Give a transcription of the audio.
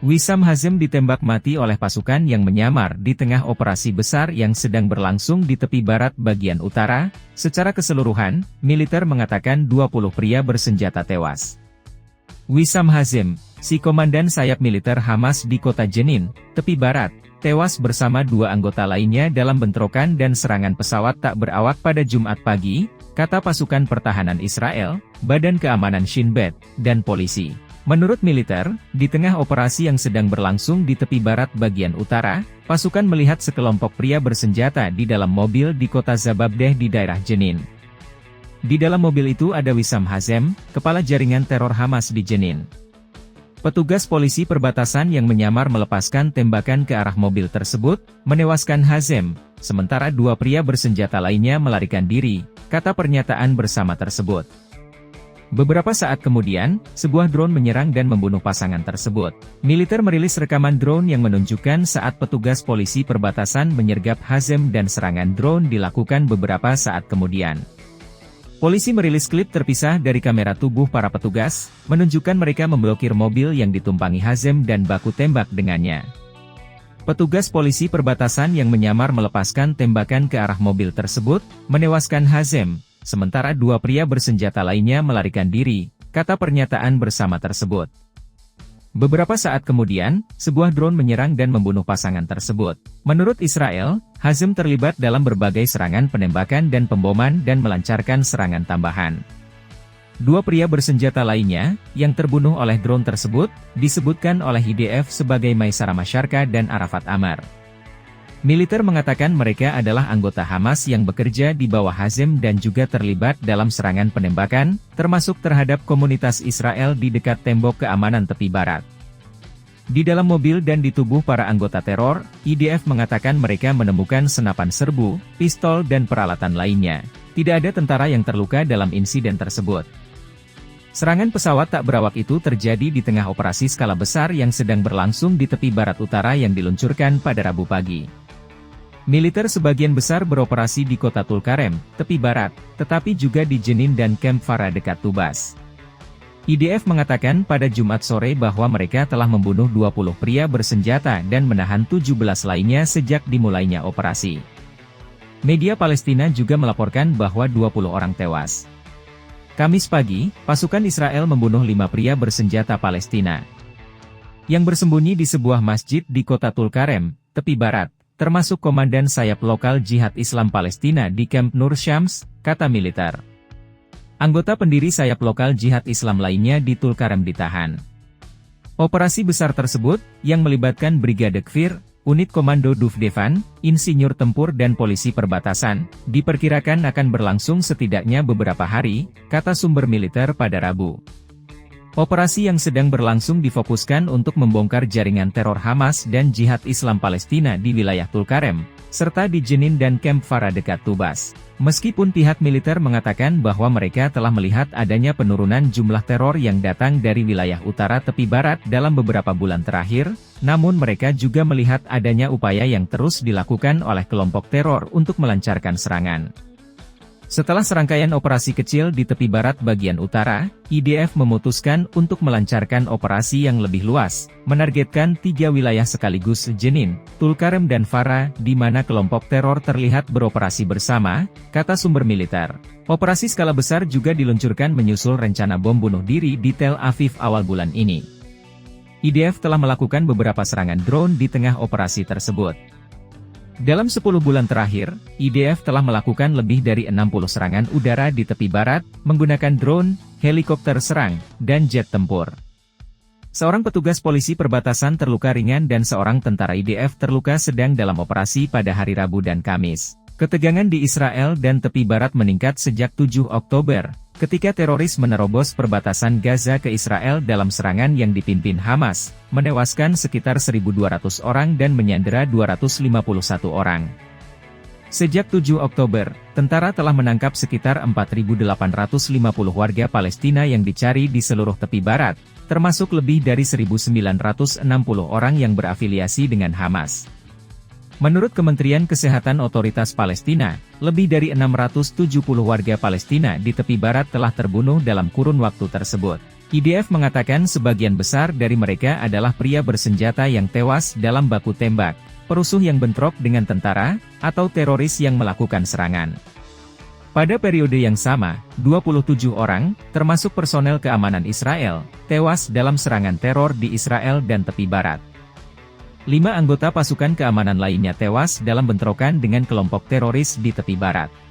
Wissam Hazem ditembak mati oleh pasukan yang menyamar di tengah operasi besar yang sedang berlangsung di tepi barat bagian utara. Secara keseluruhan, militer mengatakan 20 pria bersenjata tewas. Wissam Hazem, si komandan sayap militer Hamas di kota Jenin, tepi barat, tewas bersama 2 anggota lainnya dalam bentrokan dan serangan pesawat tak berawak pada Jumat pagi, kata pasukan pertahanan Israel, Badan Keamanan Shin Bet, dan polisi. Menurut militer, di tengah operasi yang sedang berlangsung di tepi barat bagian utara, pasukan melihat sekelompok pria bersenjata di dalam mobil di kota Zababdeh di daerah Jenin. Di dalam mobil itu ada Wissam Hazem, kepala jaringan teror Hamas di Jenin. Petugas polisi perbatasan yang menyamar melepaskan tembakan ke arah mobil tersebut, menewaskan Hazem, sementara 2 pria bersenjata lainnya melarikan diri, kata pernyataan bersama tersebut. Beberapa saat kemudian, sebuah drone menyerang dan membunuh pasangan tersebut. Militer merilis rekaman drone yang menunjukkan saat petugas polisi perbatasan menyergap Hazem dan serangan drone dilakukan beberapa saat kemudian. Polisi merilis klip terpisah dari kamera tubuh para petugas, menunjukkan mereka memblokir mobil yang ditumpangi Hazem dan baku tembak dengannya. Petugas polisi perbatasan yang menyamar melepaskan tembakan ke arah mobil tersebut, menewaskan Hazem, sementara 2 pria bersenjata lainnya melarikan diri, kata pernyataan bersama tersebut. Beberapa saat kemudian, sebuah drone menyerang dan membunuh pasangan tersebut. Menurut Israel, Hazem terlibat dalam berbagai serangan penembakan dan pemboman dan melancarkan serangan tambahan. 2 pria bersenjata lainnya, yang terbunuh oleh drone tersebut, disebutkan oleh IDF sebagai Maisara Masyarka dan Arafat Amar. Militer mengatakan mereka adalah anggota Hamas yang bekerja di bawah Hazem dan juga terlibat dalam serangan penembakan, termasuk terhadap komunitas Israel di dekat tembok keamanan tepi barat. Di dalam mobil dan di tubuh para anggota teror, IDF mengatakan mereka menemukan senapan serbu, pistol dan peralatan lainnya. Tidak ada tentara yang terluka dalam insiden tersebut. Serangan pesawat tak berawak itu terjadi di tengah operasi skala besar yang sedang berlangsung di tepi barat utara yang diluncurkan pada Rabu pagi. Militer sebagian besar beroperasi di kota Tulkarem, tepi barat, tetapi juga di Jenin dan Camp Farah dekat Tubas. IDF mengatakan pada Jumat sore bahwa mereka telah membunuh 20 pria bersenjata dan menahan 17 lainnya sejak dimulainya operasi. Media Palestina juga melaporkan bahwa 20 orang tewas. Kamis pagi, pasukan Israel membunuh 5 pria bersenjata Palestina yang bersembunyi di sebuah masjid di kota Tulkarem, tepi barat, termasuk komandan sayap lokal Jihad Islam Palestina di Camp Nur Syams, kata militer. Anggota pendiri sayap lokal Jihad Islam lainnya di Tulkarem ditahan. Operasi besar tersebut, yang melibatkan Brigade Kfir, unit komando Dufdevan, insinyur tempur dan polisi perbatasan, diperkirakan akan berlangsung setidaknya beberapa hari, kata sumber militer pada Rabu. Operasi yang sedang berlangsung difokuskan untuk membongkar jaringan teror Hamas dan Jihad Islam Palestina di wilayah Tulkarem, serta di Jenin dan Camp Farah dekat Tubas. Meskipun pihak militer mengatakan bahwa mereka telah melihat adanya penurunan jumlah teror yang datang dari wilayah utara tepi barat dalam beberapa bulan terakhir, namun mereka juga melihat adanya upaya yang terus dilakukan oleh kelompok teror untuk melancarkan serangan. Setelah serangkaian operasi kecil di tepi barat bagian utara, IDF memutuskan untuk melancarkan operasi yang lebih luas, menargetkan 3 wilayah sekaligus Jenin, Tulkarem dan Farah, di mana kelompok teror terlihat beroperasi bersama, kata sumber militer. Operasi skala besar juga diluncurkan menyusul rencana bom bunuh diri di Tel Aviv awal bulan ini. IDF telah melakukan beberapa serangan drone di tengah operasi tersebut. Dalam 10 bulan terakhir, IDF telah melakukan lebih dari 60 serangan udara di tepi barat, menggunakan drone, helikopter serang, dan jet tempur. Seorang petugas polisi perbatasan terluka ringan dan seorang tentara IDF terluka sedang dalam operasi pada hari Rabu dan Kamis. Ketegangan di Israel dan tepi barat meningkat sejak 7 Oktober, ketika teroris menerobos perbatasan Gaza ke Israel dalam serangan yang dipimpin Hamas, menewaskan sekitar 1.200 orang dan menyandera 251 orang. Sejak 7 Oktober, tentara telah menangkap sekitar 4.850 warga Palestina yang dicari di seluruh tepi barat, termasuk lebih dari 1.960 orang yang berafiliasi dengan Hamas. Menurut Kementerian Kesehatan Otoritas Palestina, lebih dari 670 warga Palestina di tepi barat telah terbunuh dalam kurun waktu tersebut. IDF mengatakan sebagian besar dari mereka adalah pria bersenjata yang tewas dalam baku tembak, perusuh yang bentrok dengan tentara, atau teroris yang melakukan serangan. Pada periode yang sama, 27 orang, termasuk personel keamanan Israel, tewas dalam serangan teror di Israel dan tepi barat. 5 anggota pasukan keamanan lainnya tewas dalam bentrokan dengan kelompok teroris di tepi barat.